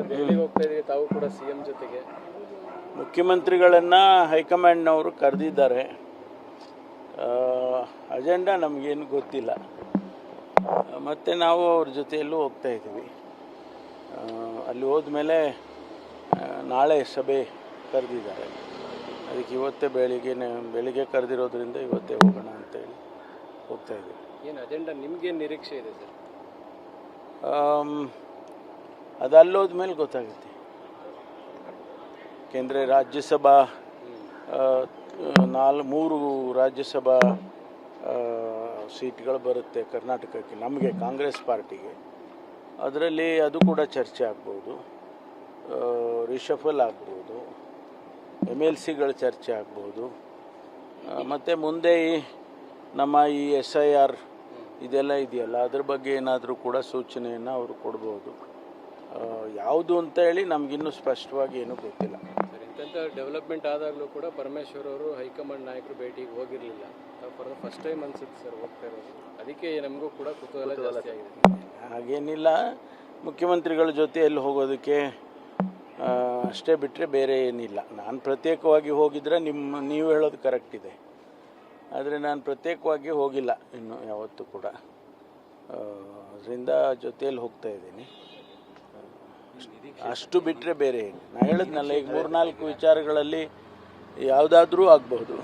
ದೆಹಲಿಗೆ ಹೋಗ್ತಾ ಇದ್ದೀವಿ, ತಾವು ಕೂಡ ಸಿಎಂ ಜೊತೆಗೆ. ಮುಖ್ಯಮಂತ್ರಿಗಳನ್ನು ಹೈಕಮಾಂಡ್ನವರು ಕರೆದಿದ್ದಾರೆ. ಅಜೆಂಡಾ ನಮಗೇನು ಗೊತ್ತಿಲ್ಲ. ಮತ್ತು ನಾವು ಅವ್ರ ಜೊತೆಯಲ್ಲೂ ಹೋಗ್ತಾ ಇದ್ದೀವಿ. ಅಲ್ಲಿ ಹೋದ್ಮೇಲೆ ನಾಳೆ ಸಭೆ ಕರೆದಿದ್ದಾರೆ. ಅದಕ್ಕೆ ಇವತ್ತೇ ಬೆಳಿಗ್ಗೆ ಕರೆದಿರೋದ್ರಿಂದ ಇವತ್ತೇ ಹೋಗೋಣ ಅಂತೇಳಿ ಹೋಗ್ತಾ ಇದ್ದೀವಿ. ಏನು ಅಜೆಂಡಾ ನಿಮಗೇನು ನಿರೀಕ್ಷೆ ಇದೆ ಸರ್? ಅದು ಅಲ್ಲೋದ್ಮೇಲೆ ಗೊತ್ತಾಗುತ್ತೆ. ಯಾಕೆಂದರೆ ರಾಜ್ಯಸಭಾ 3 ರಾಜ್ಯಸಭಾ ಸೀಟ್ಗಳು ಬರುತ್ತೆ ಕರ್ನಾಟಕಕ್ಕೆ, ನಮಗೆ ಕಾಂಗ್ರೆಸ್ ಪಾರ್ಟಿಗೆ. ಅದರಲ್ಲಿ ಅದು ಕೂಡ ಚರ್ಚೆ ಆಗ್ಬೋದು, ರಿಷಫಲ್ ಆಗ್ಬೋದು, MLCಗಳು ಚರ್ಚೆ ಆಗ್ಬೋದು. ಮತ್ತು ಮುಂದೆ ನಮ್ಮ ಈ SIR ಇದೆಲ್ಲ ಇದೆಯಲ್ಲ, ಅದ್ರ ಬಗ್ಗೆ ಏನಾದರೂ ಕೂಡ ಸೂಚನೆಯನ್ನು ಅವರು ಕೊಡ್ಬೋದು. ಯಾವುದು ಅಂತ ಹೇಳಿ ನಮಗಿನ್ನೂ ಸ್ಪಷ್ಟವಾಗಿ ಏನೂ ಗೊತ್ತಿಲ್ಲ. ಸರ್, ಇಂಥ ಡೆವಲಪ್ಮೆಂಟ್ ಆದಾಗಲೂ ಕೂಡ ಪರಮೇಶ್ವರ್ ಅವರು ಹೈಕಮಾಂಡ್ ನಾಯಕರು ಭೇಟಿಗೆ ಹೋಗಿರಲಿಲ್ಲ. ಫಾರ್ ದ ಫಸ್ಟ್ ಟೈಮ್ ಅನ್ಸುತ್ತೆ ಸರ್ ಹೋಗ್ತಾ ಇರೋದು. ಅದಕ್ಕೆ ನಮಗೂ ಕೂಡ ಕುತೂಹಲ ಜಾಸ್ತಿ ಆಗಿದೆ. ಹಾಗೇನಿಲ್ಲ, ಮುಖ್ಯಮಂತ್ರಿಗಳ ಜೊತೆಯಲ್ಲಿ ಹೋಗೋದಕ್ಕೆ ಅಷ್ಟೇ ಬಿಟ್ಟರೆ ಬೇರೆ ಏನಿಲ್ಲ. ನಾನು ಪ್ರತ್ಯೇಕವಾಗಿ ಹೋಗಿದ್ರೆ ನೀವು ಹೇಳೋದು ಕರೆಕ್ಟ್ ಇದೆ, ಆದರೆ ನಾನು ಪ್ರತ್ಯೇಕವಾಗಿ ಹೋಗಿಲ್ಲ ಇನ್ನು ಯಾವತ್ತೂ ಕೂಡ. ಅದರಿಂದ ಜೊತೆಯಲ್ಲಿ ಹೋಗ್ತಾ ಇದ್ದೀನಿ. ಅಷ್ಟು ಬಿಟ್ಟರೆ ಬೇರೆ ಏನು. ನಾನು ಹೇಳಿದ್ನಲ್ಲ, ಈಗ 3-4 ವಿಚಾರಗಳಲ್ಲಿ ಯಾವುದಾದ್ರೂ ಆಗ್ಬೋದು.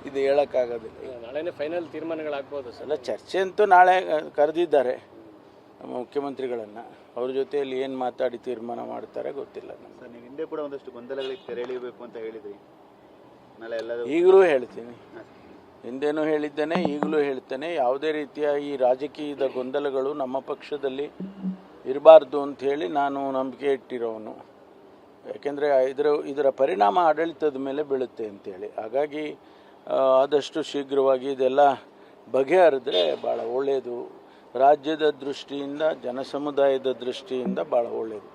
ಇದು ಹೇಳೋಕ್ಕಾಗೋದಿಲ್ಲ. ನಾಳೆನೇ ಫೈನಲ್ ತೀರ್ಮಾನಗಳಾಗ್ಬೋದು ಸರ್. ಅಲ್ಲ, ಚರ್ಚೆ ಅಂತೂ ನಾಳೆ ಕರೆದಿದ್ದಾರೆ ನಮ್ಮ ಮುಖ್ಯಮಂತ್ರಿಗಳನ್ನು. ಅವ್ರ ಜೊತೆಯಲ್ಲಿ ಏನು ಮಾತಾಡಿ ತೀರ್ಮಾನ ಮಾಡ್ತಾರೆ ಗೊತ್ತಿಲ್ಲ ನಮ್ಗೆ. ಸರ್, ನೀವು ಹಿಂದೆ ಕೂಡ ಒಂದಷ್ಟು ಗೊಂದಲಗಳಿಗೆ ತೆರೆ ಎಳೆಯಬೇಕು ಅಂತ ಹೇಳಿದ್ರಿ. ನಾಳೆ ಎಲ್ಲ ಈಗಲೂ ಹೇಳ್ತೀನಿ, ಹಿಂದೇನೂ ಹೇಳಿದ್ದೇನೆ, ಈಗಲೂ ಹೇಳ್ತೇನೆ. ಯಾವುದೇ ರೀತಿಯ ಈ ರಾಜಕೀಯದ ಗೊಂದಲಗಳು ನಮ್ಮ ಪಕ್ಷದಲ್ಲಿ ಇರಬಾರ್ದು ಅಂಥೇಳಿ ನಾನು ನಂಬಿಕೆ ಇಟ್ಟಿರೋನು. ಯಾಕೆಂದರೆ ಇದರ ಪರಿಣಾಮ ಆಡಳಿತದ ಮೇಲೆ ಬೀಳುತ್ತೆ ಅಂತೇಳಿ. ಹಾಗಾಗಿ ಆದಷ್ಟು ಶೀಘ್ರವಾಗಿ ಇದೆಲ್ಲ ಬಗೆಹರಿದ್ರೆ ಭಾಳ ಒಳ್ಳೆಯದು. ರಾಜ್ಯದ ದೃಷ್ಟಿಯಿಂದ, ಜನಸಮುದಾಯದ ದೃಷ್ಟಿಯಿಂದ ಭಾಳ ಒಳ್ಳೆಯದು.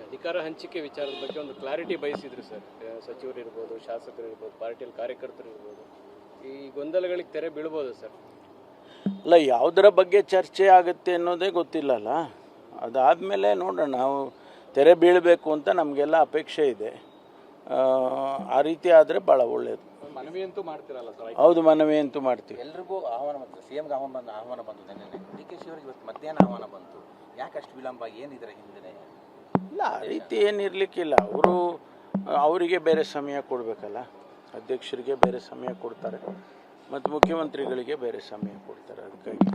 ಅಧಿಕಾರ ಹಂಚಿಕೆ ವಿಚಾರದ ಬಗ್ಗೆ ಒಂದು ಕ್ಲಾರಿಟಿ ಬಯಸಿದ್ರು ಸರ್. ಸಚಿವರು ಇರ್ಬೋದು, ಶಾಸಕರು ಇರ್ಬೋದು, ಪಾರ್ಟಿಯಲ್ಲಿ ಕಾರ್ಯಕರ್ತರು ಇರ್ಬೋದು. ಈ ಗೊಂದಲಗಳಿಗೆ ತೆರೆ ಬೀಳ್ಬೋದು ಸರ್? ಅಲ್ಲ, ಯಾವುದರ ಬಗ್ಗೆ ಚರ್ಚೆ ಆಗುತ್ತೆ ಅನ್ನೋದೇ ಗೊತ್ತಿಲ್ಲಲ್ಲ. ಅದಾದಮೇಲೆ ನೋಡೋಣ. ನಾವು ತೆರೆ ಬೀಳಬೇಕು ಅಂತ ನಮಗೆಲ್ಲ ಅಪೇಕ್ಷೆ ಇದೆ. ಆ ರೀತಿ ಆದರೆ ಭಾಳ ಒಳ್ಳೆಯದು. ಮನವಿ ಅಂತೂ ಮಾಡ್ತಿರಲ್ಲ ಸರ್? ಹೌದು, ಮನವಿ ಅಂತೂ ಮಾಡ್ತೀವಿ. ಎಲ್ರಿಗೂ ಆಹ್ವಾನ ಬಂತು, CMಗೆ ಆಹ್ವಾನ ಬಂತು. ನೆನ್ನೆ DK ಶಿವರಿಗೆ ಇವತ್ತು ಮಧ್ಯಾಹ್ನ ಆಹ್ವಾನ ಬಂತು. ಯಾಕೆ ಅಷ್ಟು ವಿಳಂಬ, ಏನಿದ್ರೆ ಹಿಂದೆ? ಇಲ್ಲ, ಆ ರೀತಿ ಏನಿರಲಿಕ್ಕಿಲ್ಲ. ಅವರಿಗೆ ಬೇರೆ ಸಮಯ ಕೊಡಬೇಕಲ್ಲ. ಅಧ್ಯಕ್ಷರಿಗೆ ಬೇರೆ ಸಮಯ ಕೊಡ್ತಾರೆ ಮತ್ತು ಮುಖ್ಯಮಂತ್ರಿಗಳಿಗೆ ಬೇರೆ ಸಮಯ ಕೊಡ್ತಾರೆ. ಅದಕ್ಕಾಗಿ